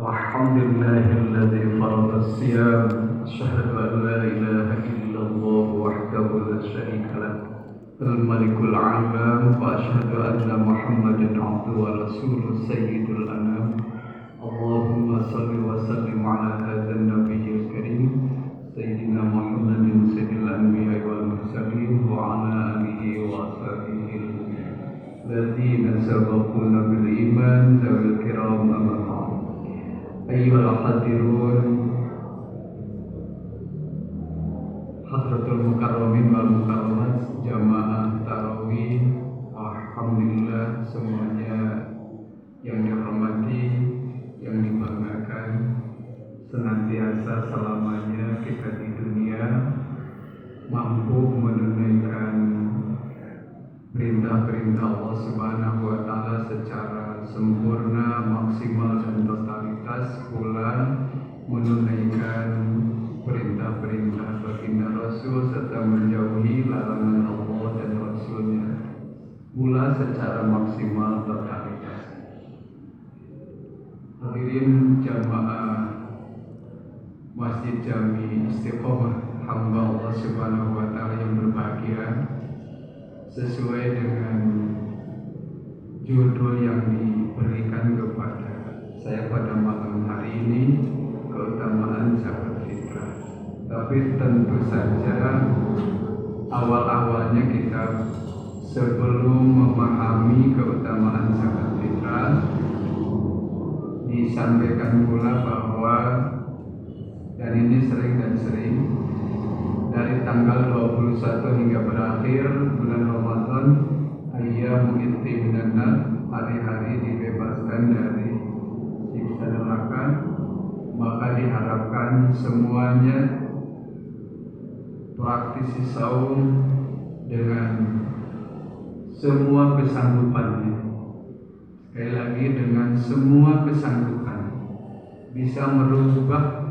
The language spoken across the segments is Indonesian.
الحمد لله الذي فرض الصيام. أشهد أن لا إله إلا الله وحده لا شريك له الملك العلام، وأشهد أن محمدا عبده ورسوله سيد الأنام. اللهم صل وسلم على هذا النبي الكريم سيدنا محمد سيد الأنبياء والمرسلين وعلى آله وأصحابه الذين سبقونا بالإيمان ذوي الكرام. أما بعد، أيها الحاضرون Hadratul Mukarramin wal Mukarramat, jamaah tarawih, alhamdulillah semuanya yang dihormati, yang dibanggakan, senantiasa selamanya kita di dunia mampu menunaikan perintah-perintah Allah Subhanahu wa Ta'ala secara sempurna, maksimal dan totalitas, pula menunaikan perintah-perintah baginda Rasul serta menjauhi larangan Allah dan Rasulnya pula secara maksimal totalitas. Hadirin jamaah Masjid Jami Istiqomah, hamba Allah Subhanahu wa Ta'ala yang berbahagia, sesuai dengan judul yang diberikan kepada saya pada malam hari ini, keutamaan zakat fitrah. Tapi tentu saja awal-awalnya kita sebelum memahami keutamaan zakat fitrah, disampaikan pula bahwa, dan ini sering dari tanggal 21 hingga berakhir bulan Ramadan, ayyamu inti minan nar, hari-hari dibebaskan dari siksa neraka, maka diharapkan semuanya praktisi saum dengan semua kesanggupannya. Sekali lagi, dengan semua kesanggupan, bisa merubah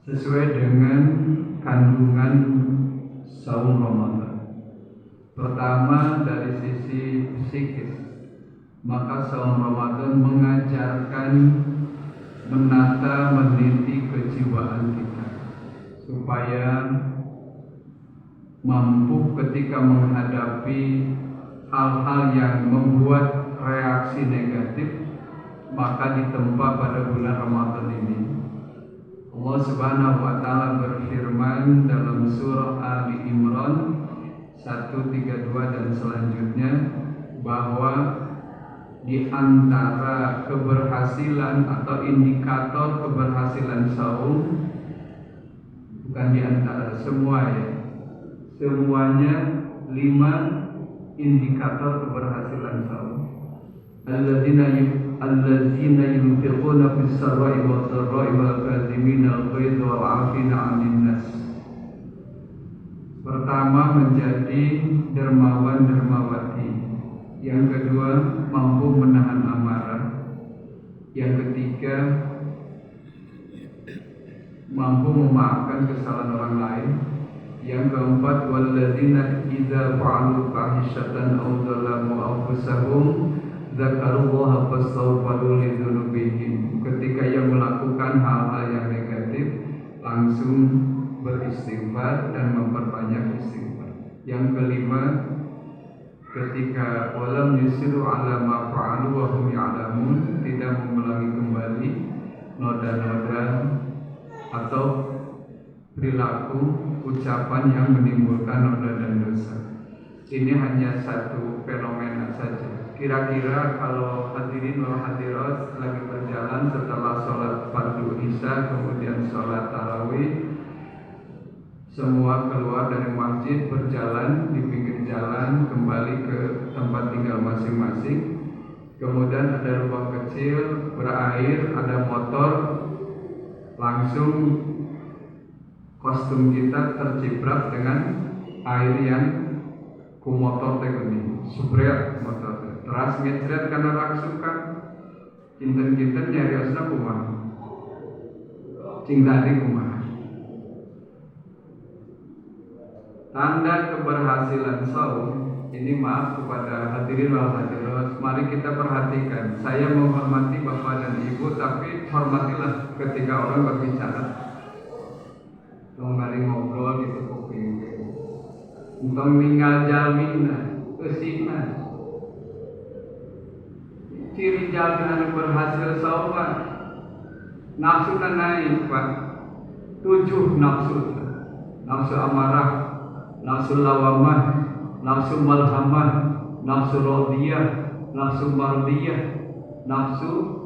sesuai dengan kandungan saum Ramadan. Pertama, dari sisi psikis, maka saum Ramadan mengajarkan menata, meneliti kejiwaan kita supaya mampu ketika menghadapi hal-hal yang membuat reaksi negatif, maka ditempa pada bulan Ramadan ini. Allah Subhanahu wa Ta'ala berfirman dalam surah Ali Imran 132 dan selanjutnya, bahwa di antara keberhasilan atau indikator keberhasilan saum, bukan di antara, semua ya, semuanya 5 indikator keberhasilan saum. Alladzina yunfiquna fis sarra'i wad dharra'i wal kadhimina al-ghaidha wal 'afina 'anil nas. Pertama, menjadi dermawan dermawati. Yang kedua, mampu menahan amarah. Yang ketiga, mampu memaafkan kesalahan orang lain. Yang keempat, walladzina idza fa'alu fahishatan aw dzalamu anfusahum dzakarullaha fastaghfiru lidzunubihim. Ketika yang melakukan hal-hal yang negatif, langsung beristighfar dan memperbanyak istighfar. Yang kelima, ketika walam yusiru ala ma fa'alu wa hum ya'lamun, tidak mengulangi kembali noda-noda atau perilaku ucapan yang menimbulkan noda dan dosa. Ini hanya satu fenomena saja. Kira-kira kalau hadirin wal hadirat lagi berjalan setelah sholat fardu isya, kemudian sholat tarawih, semua keluar dari masjid, berjalan di pinggir jalan kembali ke tempat tinggal masing-masing. Kemudian ada lubang kecil berair, ada motor, langsung kostum kita terciprat dengan air yang ku motor teguni, subret motor teras ngecret karena rangsukan. Kinten-kinten nyariosna kumaha, cing tadi kumaha. Tanda keberhasilan saum ini, maaf kepada hadirin wal hadirat, mari kita perhatikan. Saya menghormati bapak dan ibu, tapi hormatilah ketika orang berbicara. Mari ngobrol gitu kuping. Untuk ninggal jalmina, usina. Ciri jalmi anu berhasil saum nafsu naik Pak. 7 nafsu. Nafsu amarah, nafsu lawamah, nafsu malhamah, nafsu radiyah, nafsu mardiyah, nafsu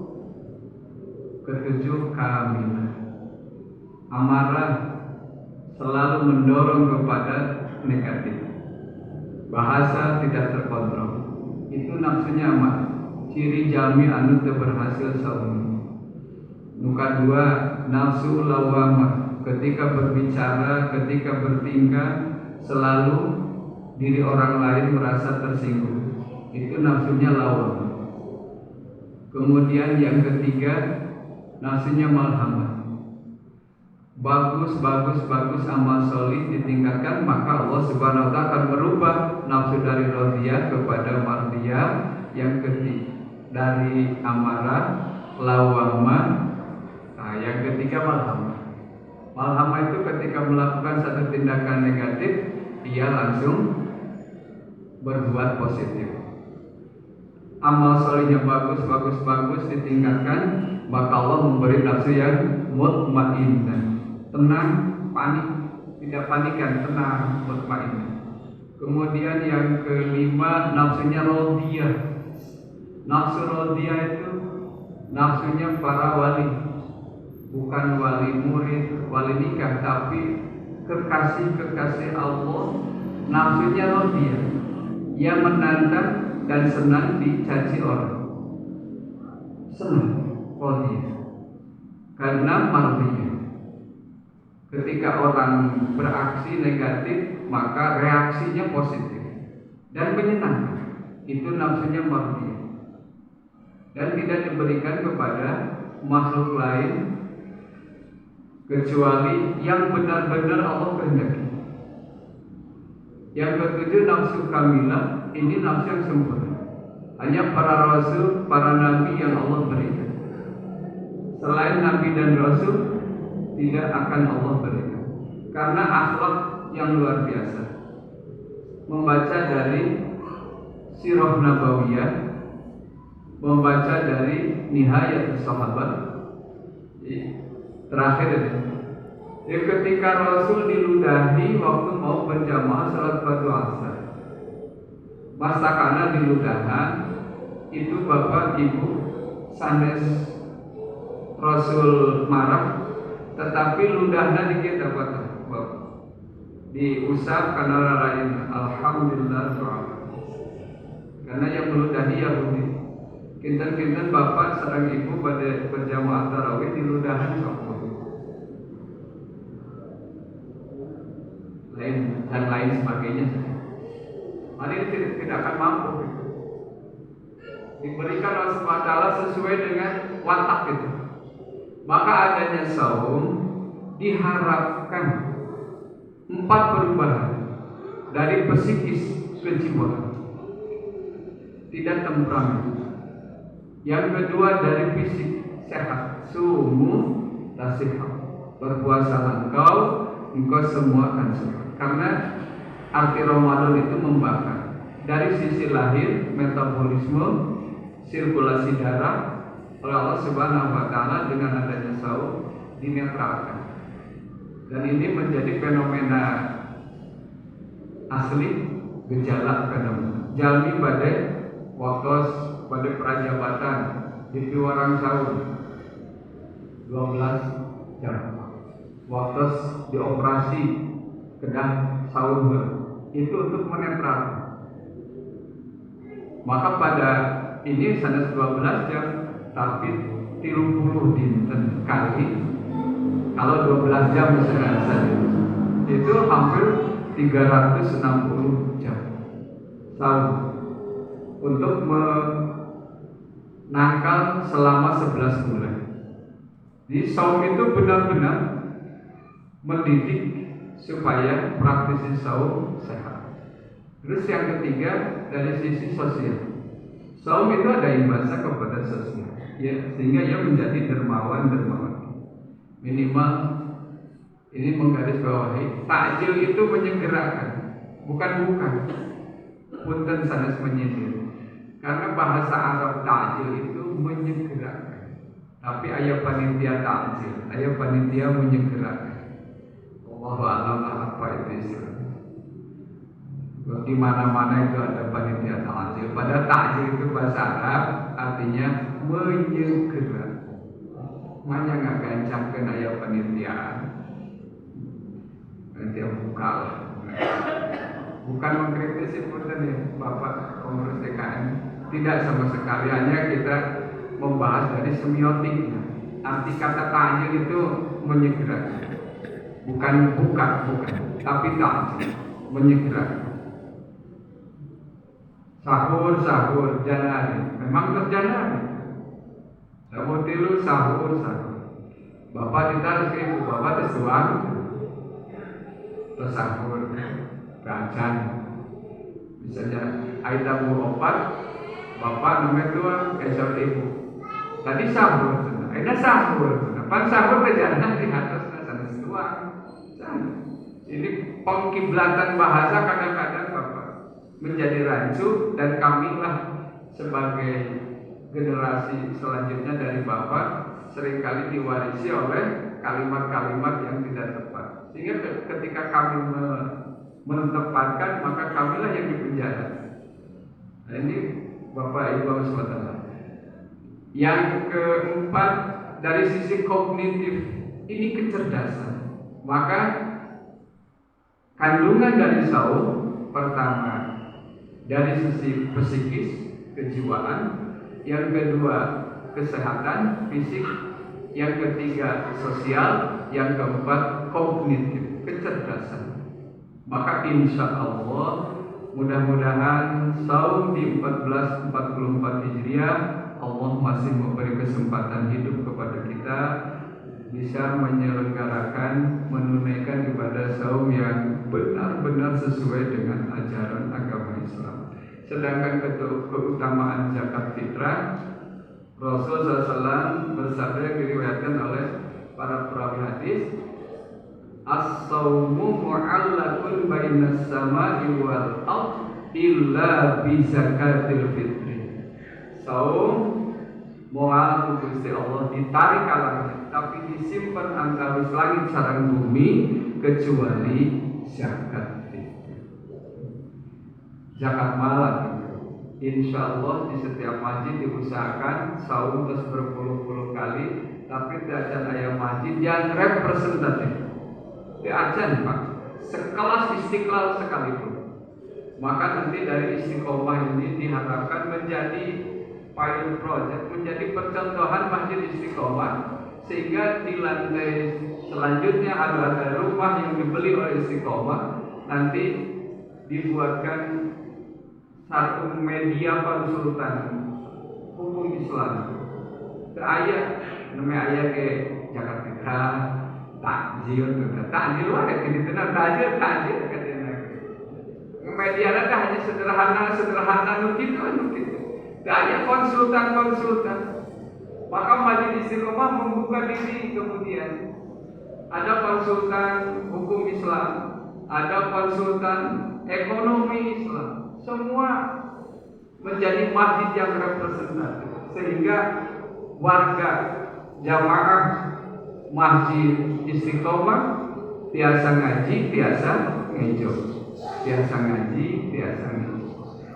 ketujuh kamilah. Amarah selalu mendorong kepada negatif. Bahasa tidak terkontrol. Itu nafsunya amarah. Ciri jalmi anu teu berhasil saum. Nuka 2 nafsu lawamah. Ketika berbicara, ketika bertingkah, selalu diri orang lain merasa tersinggung. Itu nafsunya lawam. Kemudian yang ketiga, nafsunya malhamah. Bagus amal solih ditingkatkan, maka Allah Subhanahu wa ta'ala akan merubah nafsu dari radiyah kepada mardiyah. Yang ketiga dari amarah, lawamah. Nah, yang ketiga malhamah. Malhamah itu ketika melakukan satu tindakan negatif, ia langsung berbuat positif. Amal solihnya bagus ditingkatkan, maka Allah memberi nafsu yang mutmainnah, tenang, panik, tidak panikan, tenang, mutmainnah. Kemudian yang kelima nafsunya radiyah. Nafsu radiyah itu nafsunya para wali. Bukan wali murid, wali nikah, tapi kekasih Allah. Nafsunya radiyah, ia menantang dan senang dicaci orang. Senang radiyah karena mardiyah. Ketika orang beraksi negatif, maka reaksinya positif dan menyenangkan. Itu nafsunya mardiyah. Dan tidak diberikan kepada makhluk lain kecuali yang benar-benar Allah kehendaki. Yang ketujuh nafsu kamilah, ini nafsu yang sempurna. Hanya para rasul, para nabi yang Allah berikan. Selain nabi dan rasul, tidak akan Allah berikan. Karena akhlak yang luar biasa. Membaca dari sirah nabawiyah, membaca dari nihayat sahabat. Terakhir ya, ketika Rasul diludahi waktu mau berjamaah salat fardu asar, masakana diludahan itu bapak ibu sanes Rasul marah, tetapi ludahna dikit apa diusap karena lain alhamdulillah soal. Karena yang meludahi Yahudi. Kinten-kinten bapak sareng ibu pada berjamaah tarawih diludahan sok lain dan lain sebagainya. Hari ini tidak akan mampu. Diberikan oleh Allah sesuai dengan watak itu. Maka adanya saum diharapkan 4 perubahan dari psikis ke jiwa. Tidak temperamen. Yang kedua dari fisik sehat, sumu tasihah. Berpuasa engkau semua akan sehat. Karena arti Ramadan itu membakar. Dari sisi lahir, metabolisme, sirkulasi darah oleh Allah Subhanahu wa ta'ala dengan adanya saum dinetralkan. Dan ini menjadi fenomena asli, gejala fenomena. Jalmi badai waktos pada prajabatan di warang saum 12 jam. Waktos dioperasi kedah saum itu untuk menetralkan. Maka pada ini sanes 12 jam tapi 30 dinten kali. Kalau 12 jam misalnya saja itu hampir 360 jam saum untuk menangkal selama 11 bulan. Jadi saum itu benar-benar mendidik supaya praktisi saum sehat. Terus yang ketiga dari sisi sosial. Saum itu ada imbasnya kepada sosial. ya, sehingga ia menjadi dermawan. Minimal ini menggarisbawahi takjil itu menyegerakan, bukan punten sanes menyindir. Karena bahasa Arab takjil itu menyegerakan, tapi ayat panitia takjil, ayat panitia menyegerakan. Wallahu a'lam apa itu istilah. Di mana-mana itu ada panitia takjil. Pada takjil itu bahasa Arab artinya menyegerakan. Makanya nggak gancangkan ayat panitiaan. Nanti buka lah. Bukan mengkritisi punten ya Bapak pengurus DKM. Tidak sama sekali, hanya kita membahas dari semiotiknya. Arti kata takjil itu menyegerakan. Bukan buka, tapi takjil menyegerakan. Sahur, janari. Memang terjanari. Sahur tilu, sahur. Bapak ditarik ke ibu, bapak tersuang. Tersahur, gajan. Misalnya, aida bu opat, bapak nomor 2, esok ibu. Tadi sahur, aida sahur. Pan sahur kejalan di atas sana sesuang. Ini pengkiblatan bahasa kadang-kadang bapak menjadi rancu, dan kamilah sebagai generasi selanjutnya dari bapak seringkali diwarisi oleh kalimat-kalimat yang tidak tepat, sehingga ketika kami menetapkan maka kamilah yang dipenjara. Nah, ini Bapak Ibu Saudara. Yang keempat, dari sisi kognitif ini kecerdasan. Maka kandungan dari saum pertama dari sisi psikis, kejiwaan, yang kedua kesehatan fisik, yang ketiga sosial, yang keempat kognitif, kecerdasan. Maka insya Allah mudah-mudahan saum di 1444 Hijriah Allah masih memberi kesempatan hidup kepada kita bisa menyelenggarakan, menunaikan ibadah saum yang benar-benar sesuai dengan ajaran agama Islam. Sedangkan keutamaan zakat fitrah, Rasulullah SAW bersabda yang diriwayatkan oleh para perawi hadis, as-saumu mu'allaqun bainas sama'i wal ard illa bi zakatil fitri. Saum mu'al Gusti Allah ditarik kalangnya, tapi disimpan antara langit sareng bumi kecuali zakat fitri. Zakat malam. Insya Allah di setiap masjid diusahakan saum terus berpuluh-puluh kali, tapi diajar ayam masjid yang representatif. Diajar Pak, sekelas Istiqlal sekalipun. Maka nanti dari Istiqomah ini diharapkan menjadi pilot project, menjadi percontohan masjid Istiqomah, sehingga di lantai selanjutnya ada rumah yang dibeli oleh Istiqomah, nanti dibuatkan satu media konsultan hukum Islam. Ke ayat, namanya ayat ke Jakarta, takjil ada ini benar takjil katanya. Media ada hanya sederhana gitu. Ke ayat konsultan. Maka Majelis Istiqomah membuka diri, kemudian ada konsultan hukum Islam, ada konsultan ekonomi Islam. Semua menjadi masjid yang representatif, sehingga warga jamaah masjid Istiqomah biasa ngaji, biasa ngejo.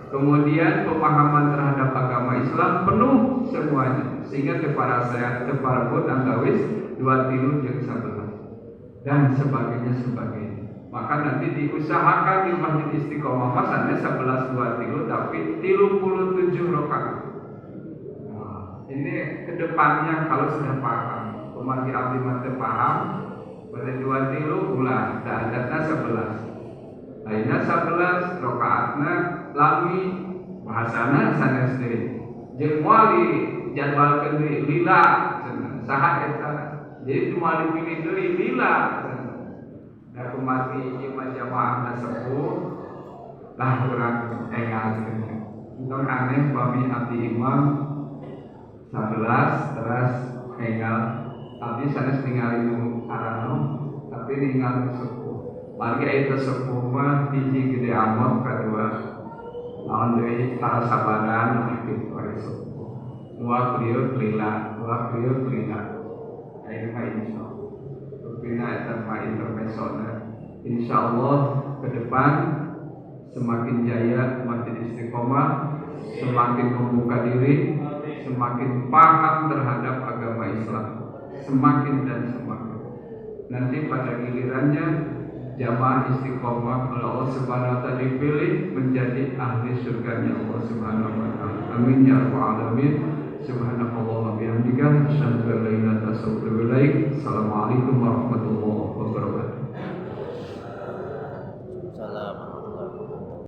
Kemudian pemahaman terhadap agama Islam penuh semuanya, sehingga kepala saya teparput anggawis 2 tilu jeung 11 dan sebagainya. Maka nanti diusahakan di Masjid Istiqomah masannya 11 2 tilu, tapi 37 rakaat. Nah, ini kedepannya kalau sudah paham, umat abdi mate paham, pada 2 tilu ulah, adatnya 11. Lainnya 11 rakaatna lami bahasana sanes deui. Jeung moal dijadwalkeun deui lila saha eta. Jadi cuma dipilih deui lila. Da kumati ieu jamaah sepuh lah urang engalkeun. Entong aneh bami abdi imam 11 terus tinggal tapi sanes ningali nu arano tapi ningali sepuh marga itu sepuh mah hiji gede amat kedua naon deui sasabaran gitu aya sepuh dua beliau lila ayo ka insya rupina eta mah intermezzonya insyaallah ke depan semakin jaya Masjid Istiqomah, semakin membuka diri, semakin paham terhadap agama Islam, semakin dan semakin. Nanti pada gilirannya jamaah Istiqomah oleh Allah Subhanahu wa taala dipilih menjadi ahli surganya Allah Subhanahu wa taala. Amin ya rabbal alamin. Subhanallah wa bihamdika asyhadu an la ilaha illa anta astaghfiruka wa atubu ilaik. Assalamualaikum warahmatullahi wabarakatuh.